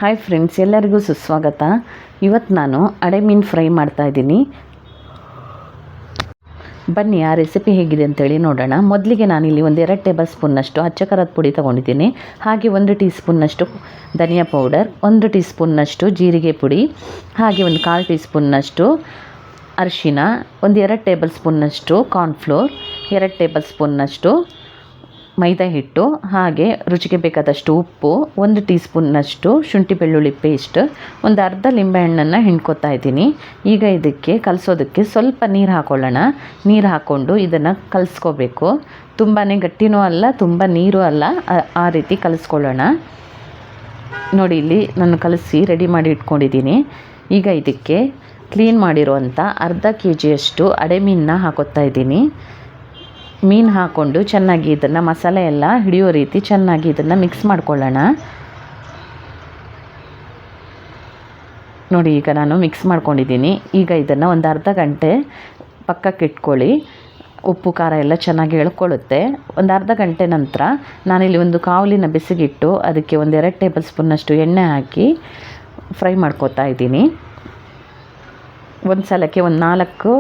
Hi friends, ಎಲ್ಲರಿಗೂ ಸುಸ್ವಾಗತ. ಇವತ್ತು ನಾನು ಅಡೆ ಮೀನು ಫ್ರೈ ಮಾಡ್ತಾಯಿದ್ದೀನಿ. ಬನ್ನಿ ಆ ರೆಸಿಪಿ ಹೇಗಿದೆ ಅಂತೇಳಿ ನೋಡೋಣ. ಮೊದಲಿಗೆ ನಾನಿಲ್ಲಿ ಒಂದು 2 ಟೇಬಲ್ ಸ್ಪೂನ್ನಷ್ಟು ಅಚ್ಚ ಖಾರದ ಪುಡಿ ತೊಗೊಂಡಿದ್ದೀನಿ. ಹಾಗೆ 1 ಟೀ ಸ್ಪೂನ್ನಷ್ಟು ಧನಿಯಾ ಪೌಡರ್, 1 ಟೀ ಸ್ಪೂನ್ನಷ್ಟು ಜೀರಿಗೆ ಪುಡಿ, ಹಾಗೆ ಒಂದು 1/4 ಟೀ ಸ್ಪೂನ್ನಷ್ಟು ಅರಿಶಿನ, ಒಂದು 2 ಟೇಬಲ್ ಸ್ಪೂನ್ನಷ್ಟು ಕಾರ್ನ್ಫ್ಲೋರ್, 2 ಟೇಬಲ್ ಸ್ಪೂನ್ನಷ್ಟು ಮೈದಾ ಹಿಟ್ಟು, ಹಾಗೆ ರುಚಿಗೆ ಬೇಕಾದಷ್ಟು ಉಪ್ಪು, 1 ಟೀ ಸ್ಪೂನ್ನಷ್ಟು ಶುಂಠಿ ಬೆಳ್ಳುಳ್ಳಿ ಪೇಸ್ಟ್, ಒಂದು ಅರ್ಧ ಲಿಂಬೆಹಣ್ಣನ್ನು ಹಿಂಡ್ಕೊತಾ ಇದ್ದೀನಿ. ಈಗ ಇದಕ್ಕೆ ಕಲಸೋದಕ್ಕೆ ಸ್ವಲ್ಪ ನೀರು ಹಾಕ್ಕೊಳ್ಳೋಣ. ನೀರು ಹಾಕ್ಕೊಂಡು ಇದನ್ನು ಕಲಿಸ್ಕೋಬೇಕು. ತುಂಬಾ ಗಟ್ಟಿನೂ ಅಲ್ಲ, ತುಂಬ ನೀರು ಅಲ್ಲ, ಆ ರೀತಿ ಕಲಿಸ್ಕೊಳ್ಳೋಣ. ನೋಡಿ, ಇಲ್ಲಿ ನಾನು ಕಲಸಿ ರೆಡಿ ಮಾಡಿ ಇಟ್ಕೊಂಡಿದ್ದೀನಿ. ಈಗ ಇದಕ್ಕೆ ಕ್ಲೀನ್ ಮಾಡಿರುವಂಥ ಅರ್ಧ kg ಅಡೆ ಮೀನನ್ನ ಹಾಕೋತಾ ಇದ್ದೀನಿ. ಮೀನು ಹಾಕ್ಕೊಂಡು ಚೆನ್ನಾಗಿ ಇದನ್ನು ಮಸಾಲೆ ಎಲ್ಲ ಹಿಡಿಯೋ ರೀತಿ ಚೆನ್ನಾಗಿ ಇದನ್ನು ಮಿಕ್ಸ್ ಮಾಡ್ಕೊಳ್ಳೋಣ. ನೋಡಿ, ಈಗ ನಾನು ಮಿಕ್ಸ್ ಮಾಡ್ಕೊಂಡಿದ್ದೀನಿ. ಈಗ ಇದನ್ನು ಒಂದು ಅರ್ಧ ಗಂಟೆ ಪಕ್ಕಕ್ಕೆ ಇಟ್ಕೊಳ್ಳಿ. ಉಪ್ಪು ಖಾರ ಎಲ್ಲ ಚೆನ್ನಾಗಿ ಎಳ್ಕೊಳ್ಳುತ್ತೆ. ಒಂದು ಅರ್ಧ ಗಂಟೆ ನಂತರ ನಾನಿಲ್ಲಿ ಒಂದು ಕಾವಲಿನ ಬೆಸಿಗಿಟ್ಟು ಅದಕ್ಕೆ ಒಂದು 2 ಟೇಬಲ್ ಸ್ಪೂನ್ನಷ್ಟು ಎಣ್ಣೆ ಹಾಕಿ ಫ್ರೈ ಮಾಡ್ಕೋತಾ ಇದ್ದೀನಿ. ಒಂದು ಸಲಕ್ಕೆ ಒಂದು 4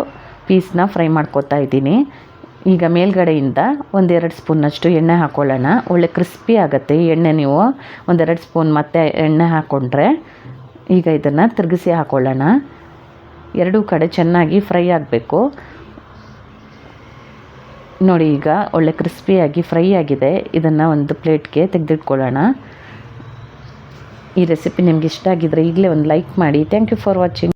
ಪೀಸ್ನ ಫ್ರೈ ಮಾಡ್ಕೋತಾ ಇದ್ದೀನಿ. ಈಗ ಮೇಲ್ಗಡೆಯಿಂದ ಒಂದು 2 ಸ್ಪೂನ್ನಷ್ಟು ಎಣ್ಣೆ ಹಾಕ್ಕೊಳ್ಳೋಣ. ಒಳ್ಳೆ ಕ್ರಿಸ್ಪಿ ಆಗುತ್ತೆ ಈ ಎಣ್ಣೆ. ನೀವು ಒಂದು 2 ಸ್ಪೂನ್ ಮತ್ತೆ ಎಣ್ಣೆ ಹಾಕ್ಕೊಂಡ್ರೆ ಈಗ ಇದನ್ನು ತಿರುಗಿಸಿ ಹಾಕ್ಕೊಳ್ಳೋಣ. ಎರಡೂ ಕಡೆ ಚೆನ್ನಾಗಿ ಫ್ರೈ ಆಗಬೇಕು. ನೋಡಿ, ಈಗ ಒಳ್ಳೆ ಕ್ರಿಸ್ಪಿಯಾಗಿ ಫ್ರೈ ಆಗಿದೆ. ಇದನ್ನು ಒಂದು ಪ್ಲೇಟ್ಗೆ ತೆಗೆದಿಟ್ಕೊಳ್ಳೋಣ. ಈ ರೆಸಿಪಿ ನಿಮ್ಗೆ ಇಷ್ಟ ಆಗಿದ್ರೆ ಈಗಲೇ ಒಂದು ಲೈಕ್ ಮಾಡಿ. Thank you for watching.